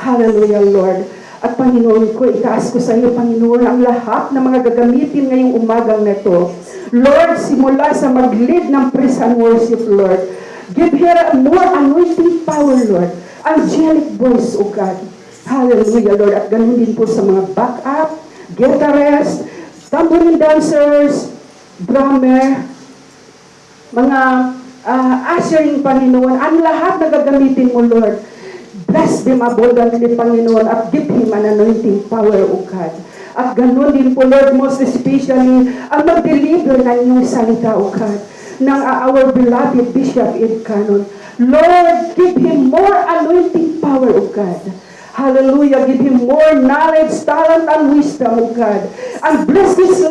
Hallelujah, Lord. At Panginoon ko, itaas ko sa iyo, Panginoon, ang lahat ng mga gagamitin ngayong umagang na ito. Lord, simula sa mag-lead ng praise and worship, Lord. Give her more anointing power, Lord. Angelic voice, O God. Hallelujah, Lord. At ganun din po sa mga backup, guitarist, tambourine dancers, drummer, mga ushering, Panginoon. Ang lahat na gagamitin mo, Lord. Bless them abundantly, Panginoon, at give him an anointing power, O God. At ganun din po, Lord, most especially, ang mag-deliver ng iyong salita, O God, ng our beloved Bishop Ed Canon. Lord, give him more anointing power, O God. Hallelujah. Give him more knowledge, talent, and wisdom, O God. And bless his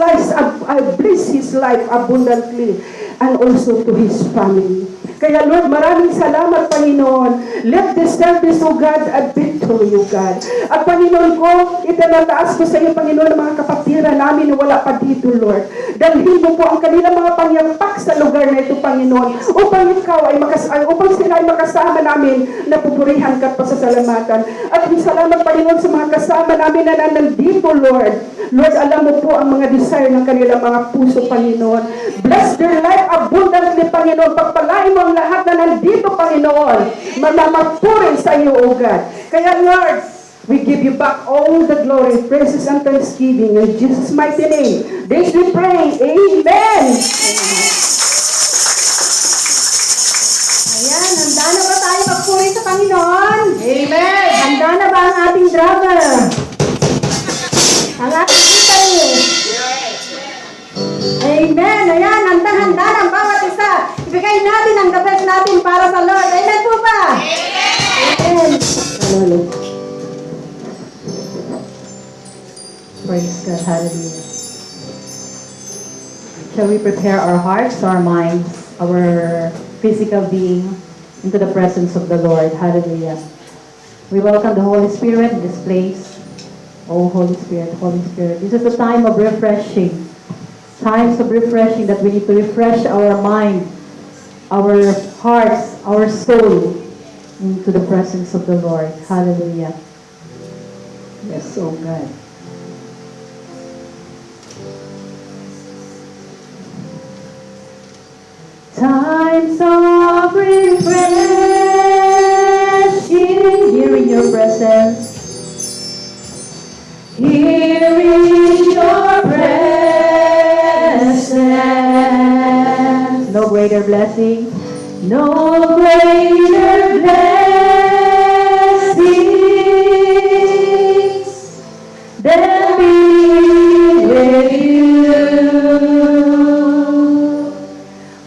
life abundantly, and also to his family. Kaya Lord, maraming salamat, Panginoon. Let this service, O God, a victory, O God. At Panginoon ko, itinataas ko sa iyo, Panginoon, ang mga kapatiran namin na wala pa dito, Lord. Dalhin mo po ang kanilang mga pangyapak sa lugar na ito, Panginoon, upang upang sila ay makasama namin na pupurihan ka at pasasalamatan. At salamat, Panginoon, sa mga kasama namin na nandito, Lord. Lord, alam mo po ang mga desire ng kanilang mga puso, Panginoon. Bless their life abundantly, Panginoon. Pagpalain mo ang lahat na nandito, Panginoon. Mamamagpurin sa iyo, O God. Kaya, Lord, we give you back all the glory, praises, and thanksgiving in Jesus' mighty name. This we pray. Amen. Ayan, handa na ba tayo magpuri sa Panginoon? Amen. Handa na ba ang ating drummer? Ang ating guitarist? Amen. Ayan, handa ng bawat isa. Ibigay natin ang the best natin para sa Lord. Amen po ba? Amen. Hallelujah. Praise God. Hallelujah. Shall we prepare our hearts, our minds, our physical being into the presence of the Lord? Hallelujah. We welcome the Holy Spirit in this place. Oh, Holy Spirit, Holy Spirit. This is the time of refreshing. Times of refreshing that we need to refresh our mind, our hearts, our soul into the presence of the Lord. Hallelujah. Yes, oh God. Times of refreshing, here in your presence. Here in your presence. No greater blessing. No greater blessings than being with you.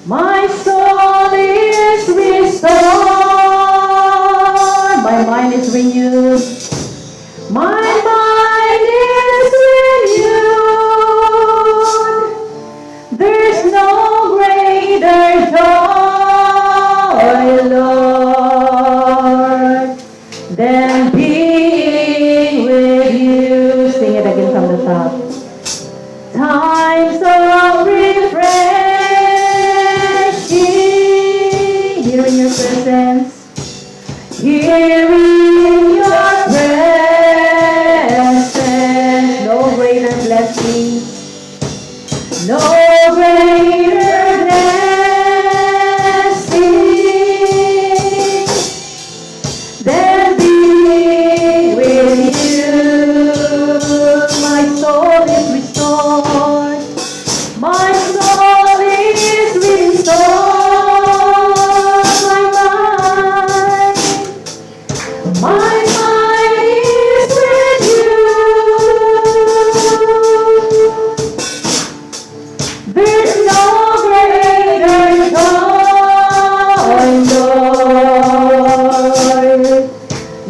My soul is restored. My mind is renewed. My mind is renewed. There's no greater joy, Lord, than being with you. Sing it again from the top. Times of refreshing, here in your presence, here in your presence, no greater blessing, no greater blessing than being with you. My soul is restored. My soul is restored. My mind is with you. There's no greater joy, Lord,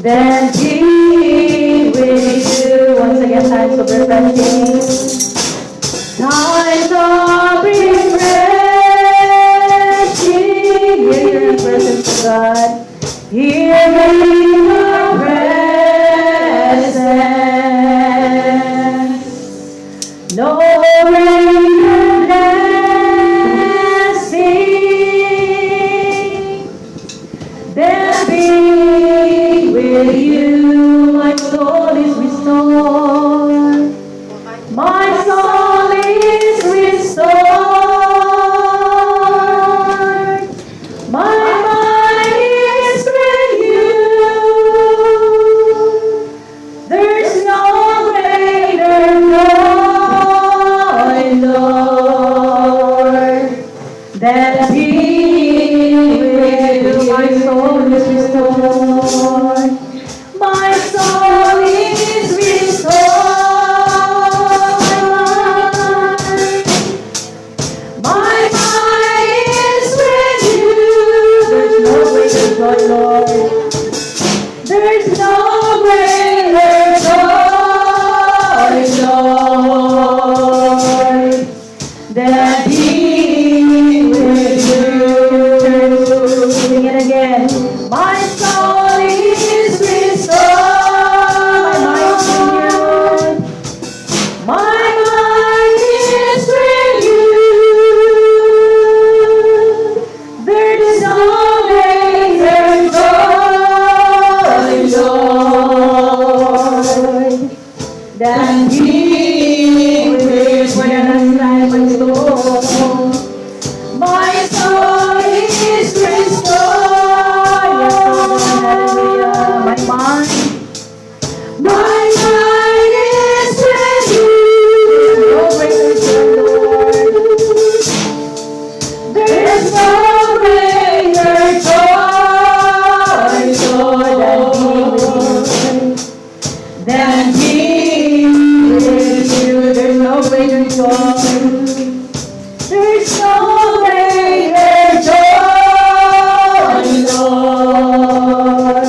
than being with you. Once again, times of refreshing. Times of refreshing. Here in the presence of God. Here in your presence. No greater blessing than being with you. greater joy, Lord, than being with you. Sing it again. My soul is restored. My mind's renewed. My mind is renewed. There is no greater joy, Lord, than being with you. My soul is restored. Yes, Lord, hallelujah. My mind is renewed. No greater joy, Lord. There is no greater joy, Lord, than being with you. There's no greater joy. There's no greater joy, Lord,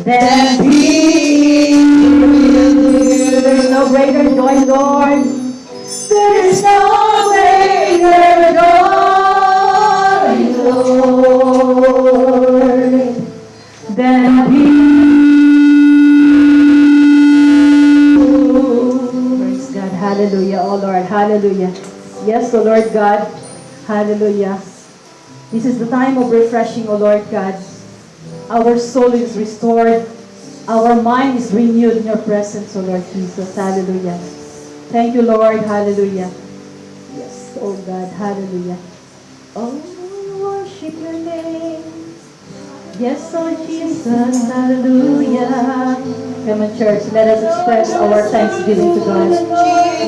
than being with you. There's no greater joy, Lord. There's no greater joy, Lord, than praise God, hallelujah, oh Lord, hallelujah. Yes, oh Lord God, hallelujah. This is the time of refreshing, oh Lord God. Our soul is restored. Our mind is renewed in your presence, oh Lord Jesus, hallelujah. Thank you, Lord, hallelujah. Yes, oh God, hallelujah. Oh, worship your name. Yes, oh Jesus, hallelujah. Come on, church, let us express our thanksgiving to God.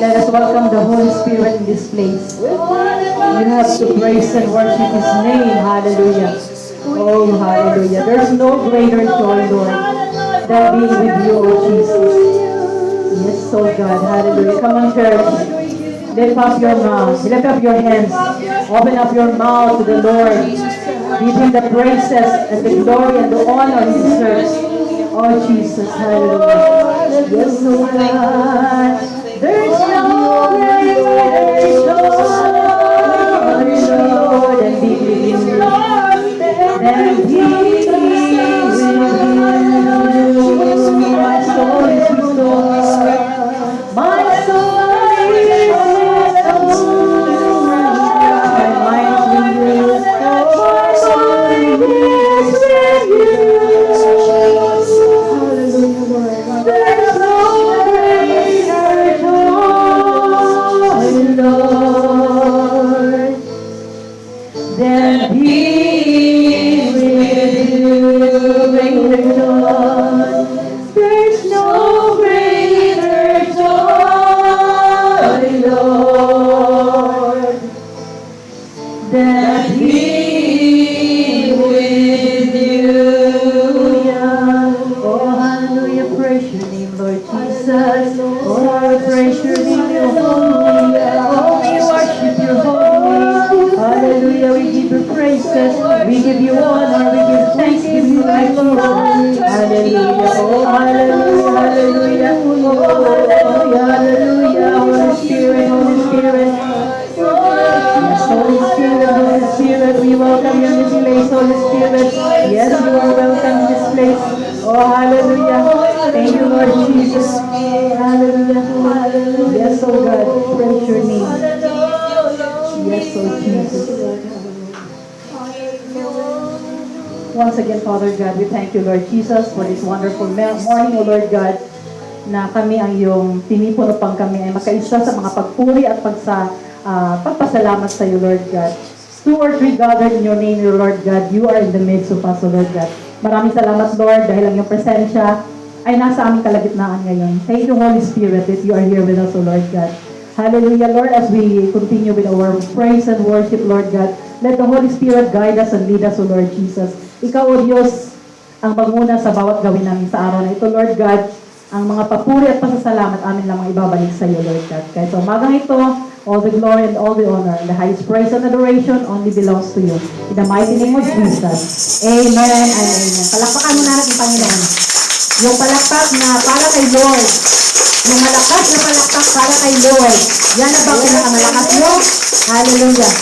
Let us welcome the Holy Spirit in this place. You have to praise and worship His name, hallelujah. Oh, hallelujah. There's no greater joy, Lord, than being with you, oh Jesus. Yes, oh God, hallelujah. Come on, church. Lift up your mouth. Lift up your hands. Open up your mouth to the Lord. Give Him the praises and the glory and the honor He deserves. Oh, Jesus, hallelujah. Yes, oh God. There's no greater joy, Lord, than being with you. Than being with you. My soul is restored. My soul is restored. My mind is renewed. My mind is renewed. Hallelujah, Lord. There's no greater joy, Lord, than being with you, greater joy. There's no greater joy, Lord, than being with you. Oh, hallelujah, praise your name, Lord Jesus. Oh, praise your name, your holy name. Oh, we worship your holy name. Hallelujah, we give you praises. We give you honor. We give thanksgiving, my Lord. Hallelujah. Oh, hallelujah, hallelujah. Oh, hallelujah, hallelujah. Holy Spirit, Holy Spirit. Yes, Holy Spirit, Holy Spirit. We welcome you in this place, Holy Spirit. Yes, you are welcome in this place. Oh, hallelujah. Thank you, Lord Jesus. Hallelujah. Hallelujah. Yes, oh God. Praise your name. Yes, oh Jesus. Once again, Father God, we thank you, Lord Jesus, for this wonderful morning, O Lord God, na kami ang iyong tinipon upang kami ay makaisa sa mga pagpuri at pagpasalamat sa iyo, Lord God. 2 or 3 gathered in your name, O Lord God, you are in the midst of us, O Lord God. Maraming salamat, Lord, dahil ang iyong presensya ay nasa aming kalagitnaan ngayon. Thank you, Holy Spirit, that you are here with us, O Lord God. Hallelujah, Lord, as we continue with our praise and worship, Lord God, let the Holy Spirit guide us and lead us, O Lord Jesus. Ikaw, O Diyos, ang panguna sa bawat gawin namin sa araw na ito, Lord God. Ang mga papuri at pasasalamat amin lamang ibabalik sa iyo, Lord God. Kaya sa umagang ito, all the glory and all the honor and the highest praise and adoration only belongs to you. In the mighty name of Jesus. Amen and amen. Palakpakan mo na natin, Panginoon. Yung palakpak na para kay Lord. Yung malakas na palakpak para kay Lord. Yan na ba ang pinakamalakas mo? Hallelujah.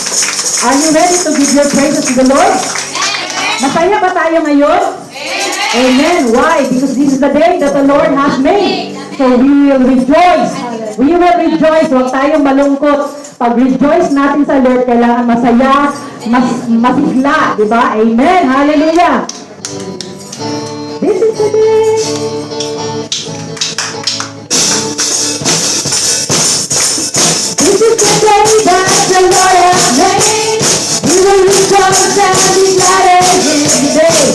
Are you ready to give your praises to the Lord? Masaya ba tayo ngayon? Amen. Why? Because this is the day that the Lord has made. So we will rejoice. We will rejoice. Huwag tayong malungkot. Pag-rejoice natin sa Lord, kailangan masaya, masigla. Diba? Amen. Hallelujah. This is the day. This is the day that the Lord has made. We will rejoice and be glad in the day.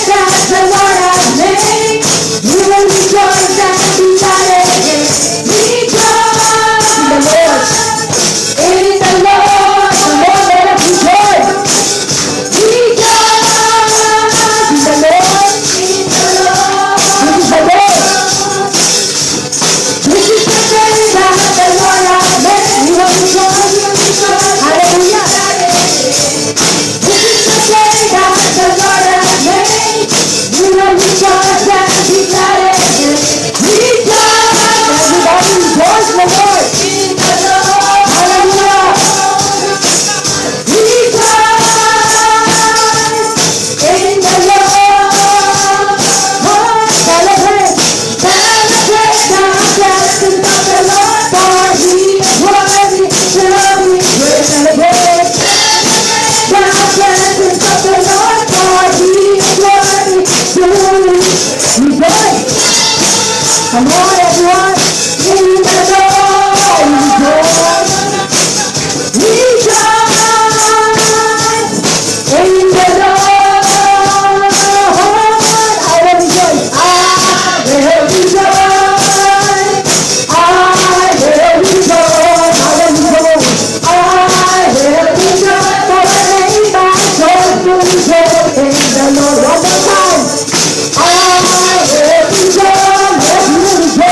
That the Lord has made. We will rejoice and be glad in it. Rejoice in the Lord. In the Lord. The Lord, let us rejoice. Rejoice in the Lord. In the Lord. This is the day. This is the day that the Lord has made. We will rejoice. Hallelujah. This is the day that the Lord has made. We will rejoice and be glad in it. Rejoice. Everybody rejoice in the Lord. Hallelujah. Rejoice in the Lord. Celebrate. Celebrate the blessings of the Lord. For He is worthy to be praised. Celebrate the blessings of the Lord. For He is worthy to be rejoice. Come on, everyone. In the Lord, rejoice. Rejoice. In the Lord, I will rejoice. I will rejoice. I will rejoice. I will rejoice. I will rejoice. For the name my soul to rejoice in the Lord. One more time. I will rejoice. Yes, you will rejoice.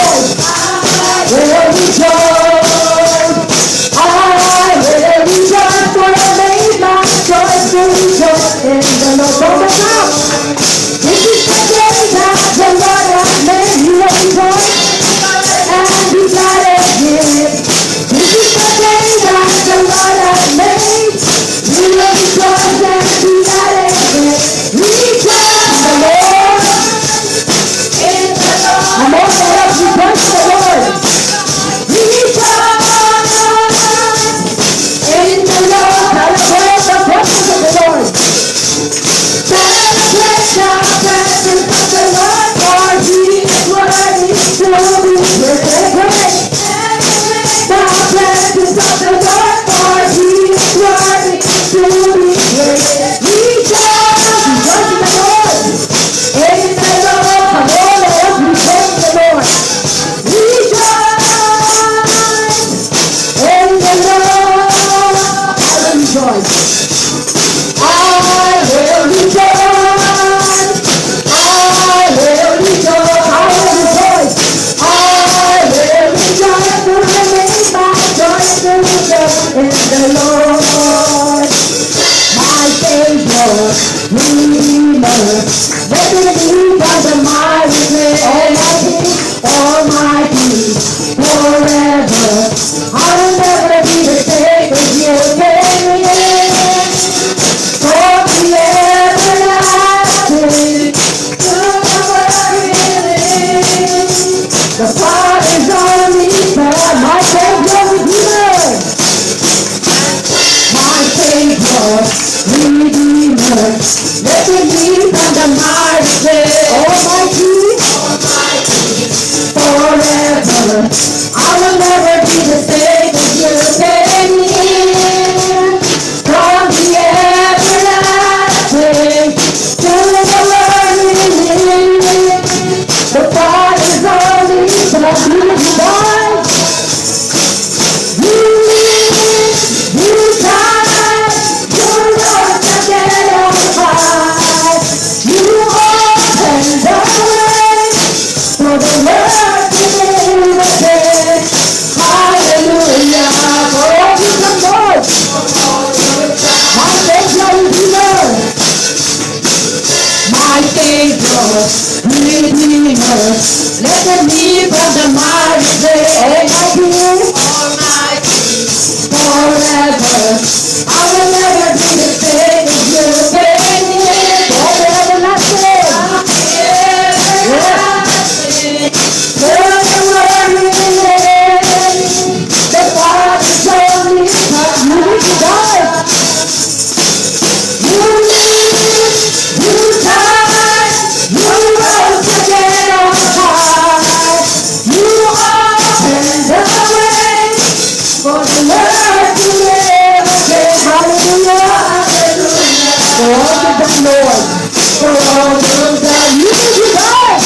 Redeemer, lifted me from the miry clay. Almighty, forever, I will never be the same as you gave me. Everlasting, everlasting, the Father showed me how you died. You lived, you died, you rose again on high. You opened the way for the Lord to live again. Hallelujah, hallelujah. For all you've done, Lord, for all you've done, you died.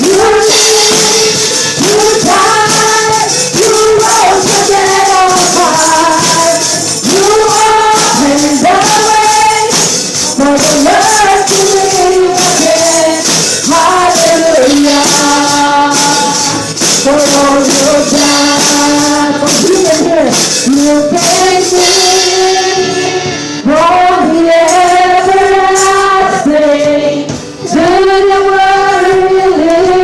You lived, you died, you rose again on high. You opened the way for the Lord to live again. Hallelujah. For all you've done, for healing here, you came from the everlasting to the world living.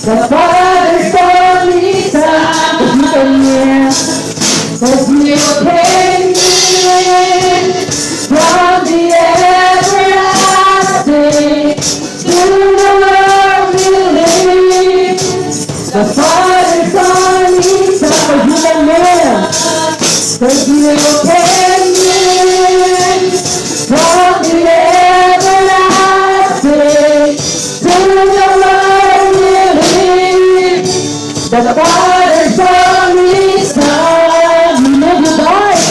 The Father saw me time to come near, but you came in from the everlasting to the world living. The Father saw me time to come near, but you came in from the everlasting to the world living. The Father saw me son, you never died.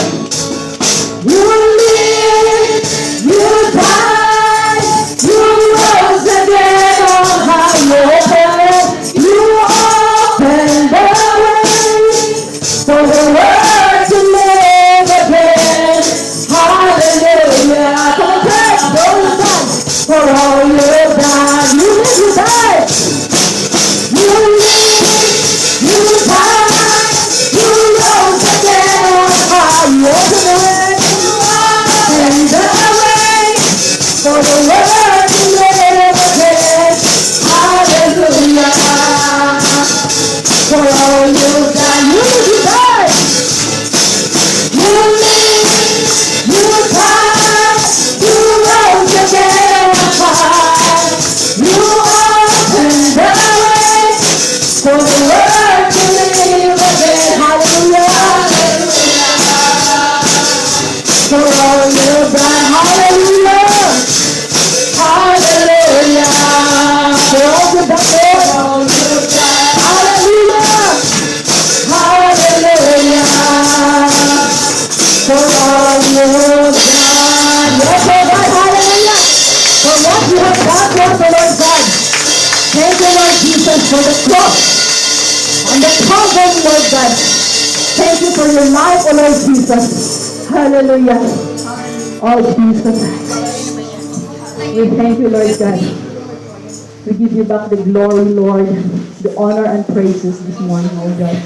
You lived, you died, you rose again on high. You opened the way for the world to live again. Hallelujah. Come on, church, those times. For all you've done, you lived, you died. You lived, you died, you rose again on high. You opened the way, and the way for the world to live again. Hallelujah. For all you've done, you died. You lived, you died, you rose again on high. You opened the way for the world to live again. Hallelujah. For all you've done, hallelujah. Hallelujah. For all you've done, hallelujah. Hallelujah. For all you've done. Yes, Lord God, hallelujah. For what you have done, yes, Lord God. Thank you, Lord Jesus, for the cross and the covenant, Lord God. Thank you for your life, O Lord Jesus. Hallelujah. Oh, Jesus. We thank you, Lord God. We give you back the glory, Lord, the honor and praises this morning, oh God.